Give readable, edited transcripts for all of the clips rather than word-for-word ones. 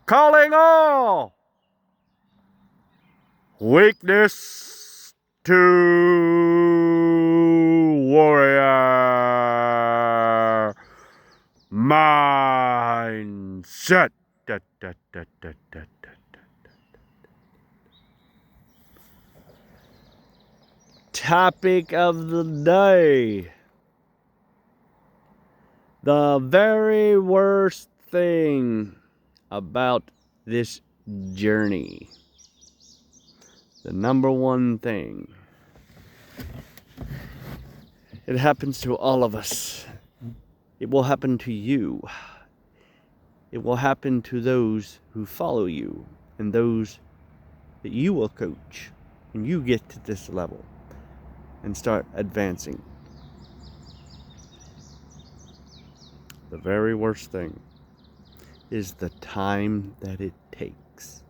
Calling all weakness to warrior mindset. Da, da, da, da, da, da. Topic of the day. The very worst thing about this journey. The number one thing. It happens to all of us. It will happen to you. It will happen to those who follow you and those that you will coach when you get to this level and start advancing. The very worst thing is the time that it takes.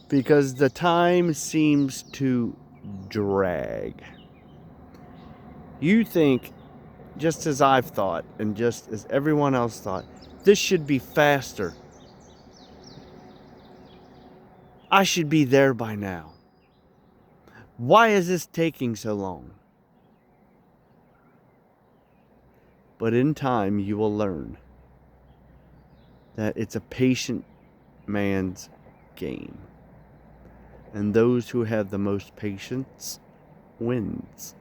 Because the time seems to drag. You think, just as I've thought, and just as everyone else thought, this should be faster. I should be there by now. Why is this taking so long? But in time, you will learn that it's a patient man's game. And those who have the most patience wins.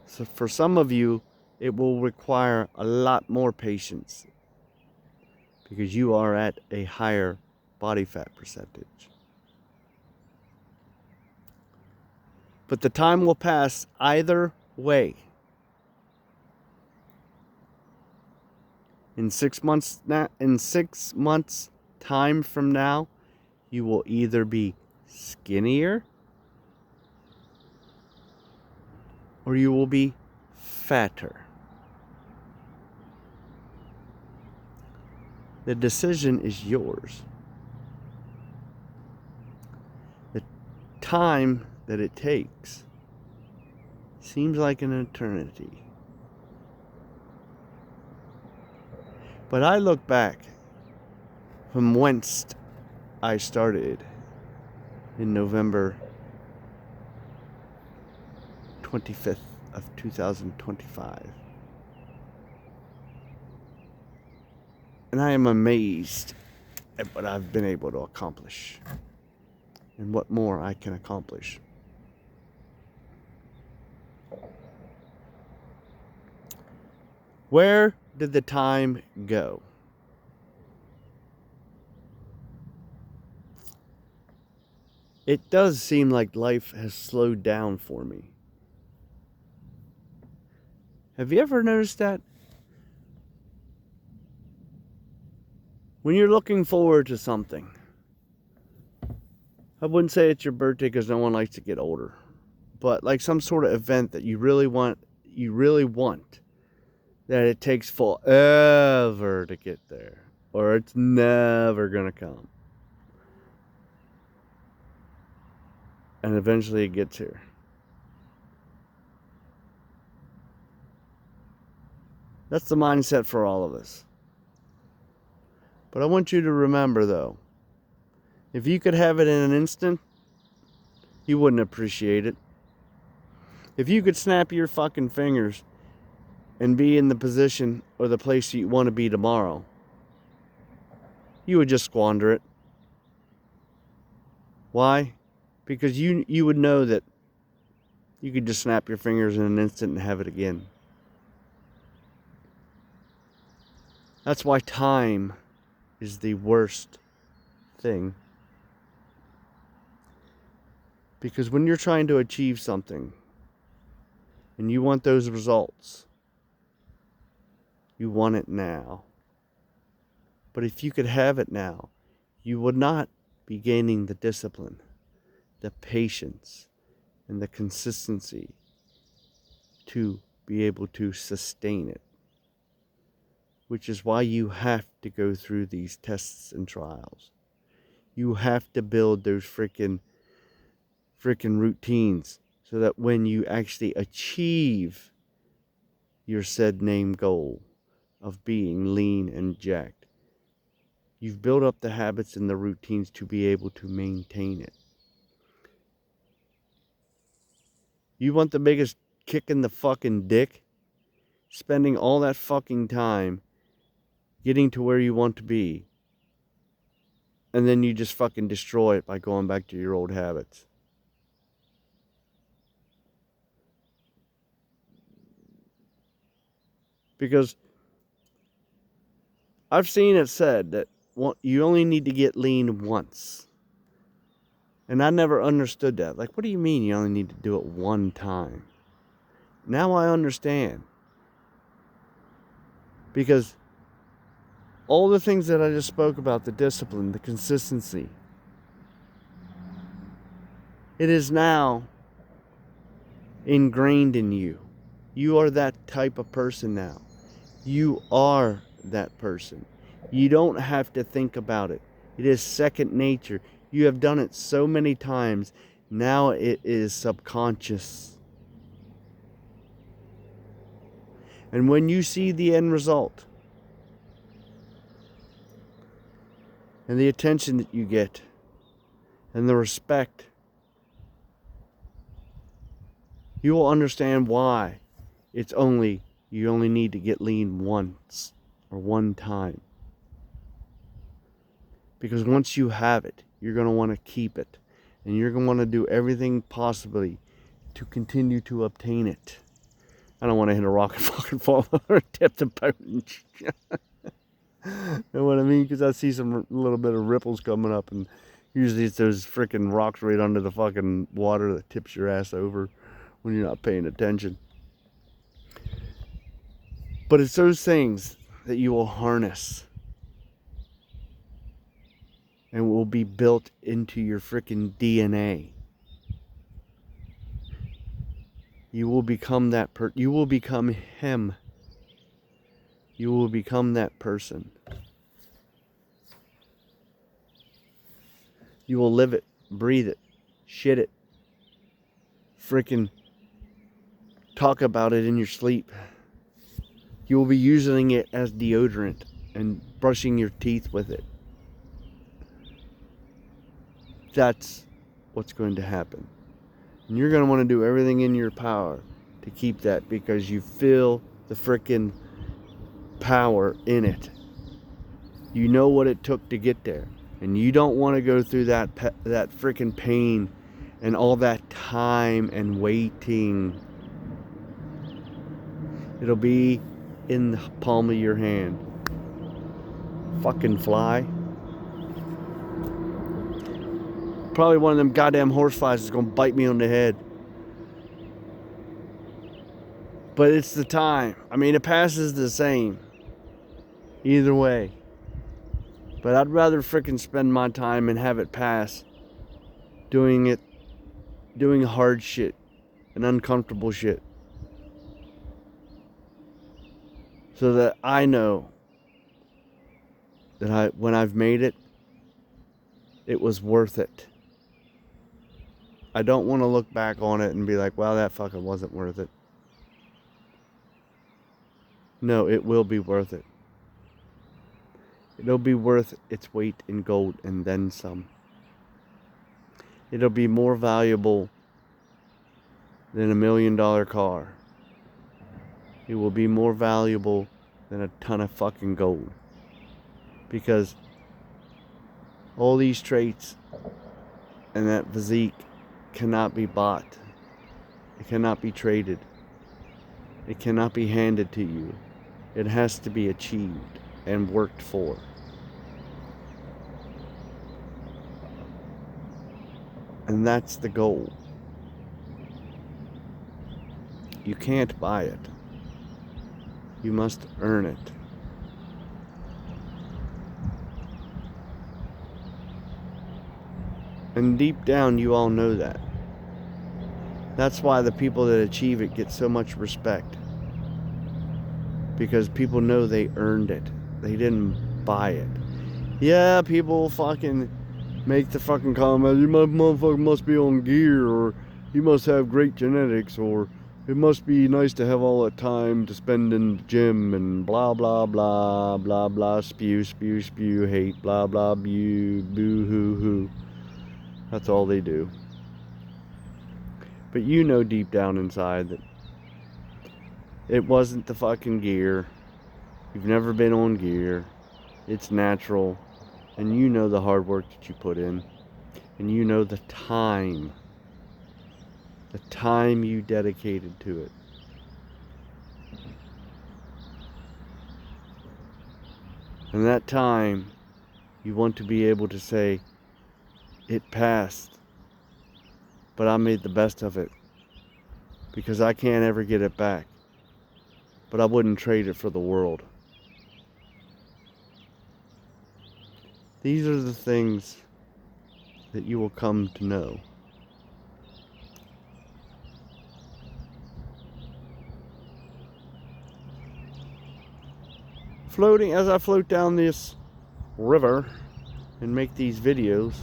So for some of you, it will require a lot more patience because you are at a higher body fat percentage. But the time will pass either way. In 6 months time from now, you will either be skinnier or you will be fatter. The decision is yours. The time that it takes seems like an eternity. But I look back from whence I started in November 25th of 2025. And I am amazed at what I've been able to accomplish and what more I can accomplish. Where did the time go? It does seem like life has slowed down for me. Have you ever noticed that? When you're looking forward to something, I wouldn't say it's your birthday because no one likes to get older, but like some sort of event that you really want, that it takes forever to get there, or it's never gonna come. And eventually it gets here. That's the mindset for all of us. But I want you to remember, though, if you could have it in an instant, you wouldn't appreciate it. If you could snap your fucking fingers and be in the position or the place you want to be tomorrow, you would just squander it. Why? Because you would know that you could just snap your fingers in an instant and have it again. That's why time is the worst thing. Because when you're trying to achieve something and you want those results, you want it now. But if you could have it now, you would not be gaining the discipline, the patience, and the consistency to be able to sustain it. Which is why you have to go through these tests and trials. You have to build those freaking routines so that when you actually achieve your said name goal, of being lean and jacked. You've built up the habits and the routines to be able to maintain it. You want the biggest kick in the fucking dick? Spending all that fucking time getting to where you want to be, and then you just fucking destroy it by going back to your old habits. Because I've seen it said that you only need to get lean once. And I never understood that. Like, what do you mean you only need to do it one time? Now I understand. Because all the things that I just spoke about, the discipline, the consistency, it is now ingrained in you. You are that type of person now. You are that person. You don't have to think about it. It is second nature. You have done it so many times. Now it is subconscious. And when you see the end result and the attention that you get and the respect, you will understand why you only need to get lean once or one time. Because once you have it, you're going to want to keep it. And you're going to want to do everything possibly to continue to obtain it. I don't want to hit a rock and fucking fall or tip the boat. You know what I mean? Because I see some little bit of ripples coming up, and usually it's those freaking rocks right under the fucking water that tips your ass over when you're not paying attention. But it's those things that you will harness and will be built into your freaking DNA. You will become that you will become him. You will become that person. You will live it, breathe it, shit it, freaking talk about it in your sleep. You will be using it as deodorant and brushing your teeth with it. That's what's going to happen. And you're going to want to do everything in your power to keep that, because you feel the freaking power in it. You know what it took to get there. And you don't want to go through that freaking pain and all that time and waiting. It'll be in the palm of your hand. Fucking fly. Probably one of them goddamn horseflies is gonna bite me on the head. But it's the time. I mean, it passes the same. Either way. But I'd rather freaking spend my time and have it pass doing hard shit and uncomfortable shit. So that I know that when I've made it, it was worth it. I don't want to look back on it and be like, well, that fucking wasn't worth it. No, it will be worth it. It'll be worth its weight in gold and then some. It'll be more valuable than $1 million car. It will be more valuable than a ton of fucking gold. Because all these traits and that physique cannot be bought. It cannot be traded. It cannot be handed to you. It has to be achieved and worked for. And that's the goal. You can't buy it. You must earn it. And deep down, you all know that. That's why the people that achieve it get so much respect. Because people know they earned it. They didn't buy it. Yeah, people fucking make the fucking comment, you motherfucker must be on gear, or you must have great genetics, or it must be nice to have all that time to spend in the gym and blah, blah, blah, blah, blah, spew, spew, spew, hate, blah, blah, boo, boo, hoo, hoo. That's all they do. But you know deep down inside that it wasn't the fucking gear. You've never been on gear. It's natural. And you know the hard work that you put in. And you know the time you dedicated to it. And that time, you want to be able to say, it passed, but I made the best of it, because I can't ever get it back, but I wouldn't trade it for the world. These are the things that you will come to know. Floating, as I float down this river and make these videos,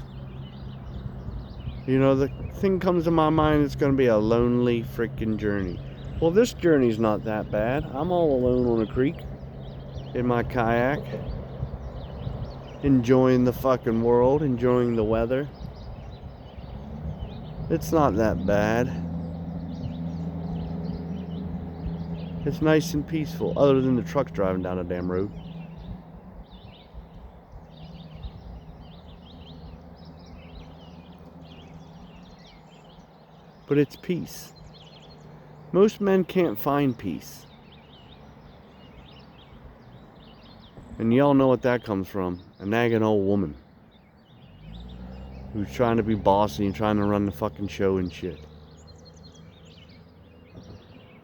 you know, the thing comes to my mind, it's going to be a lonely freaking journey. Well, this journey's not that bad. I'm all alone on a creek in my kayak, enjoying the fucking world, enjoying the weather. It's not that bad. It's nice and peaceful, other than the trucks driving down a damn road. But it's peace. Most men can't find peace. And y'all know what that comes from. A nagging old woman who's trying to be bossy and trying to run the fucking show and shit.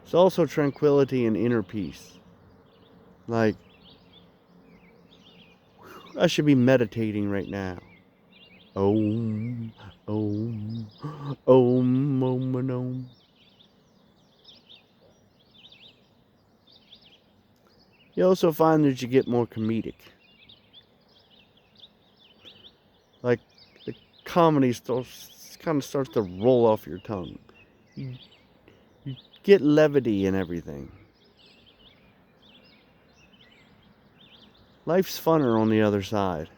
It's also tranquility and inner peace. Like, I should be meditating right now. Om, om, om, om, and om. You also find that you get more comedic. Like, the comedy kind of starts to roll off your tongue. You get levity in everything. Life's funner on the other side.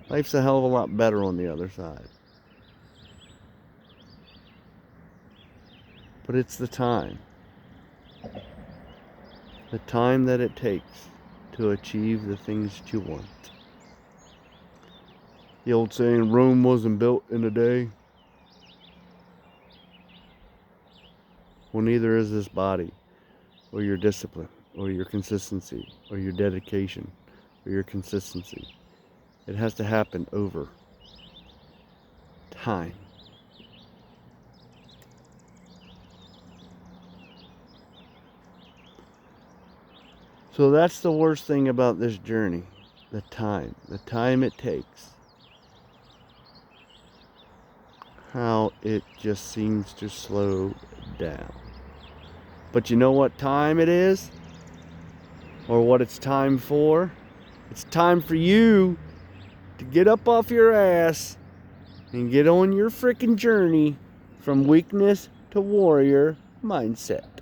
Life's a hell of a lot better on the other side. But it's the time. The time that it takes to achieve the things that you want. The old saying, Rome wasn't built in a day. Well, neither is this body, or your discipline, or your consistency, or your dedication, or your consistency. It has to happen over time. So that's the worst thing about this journey. The time it takes. How it just seems to slow down. But you know what time it is? Or what it's time for? It's time for you to get up off your ass and get on your freaking journey from weakness to warrior mindset.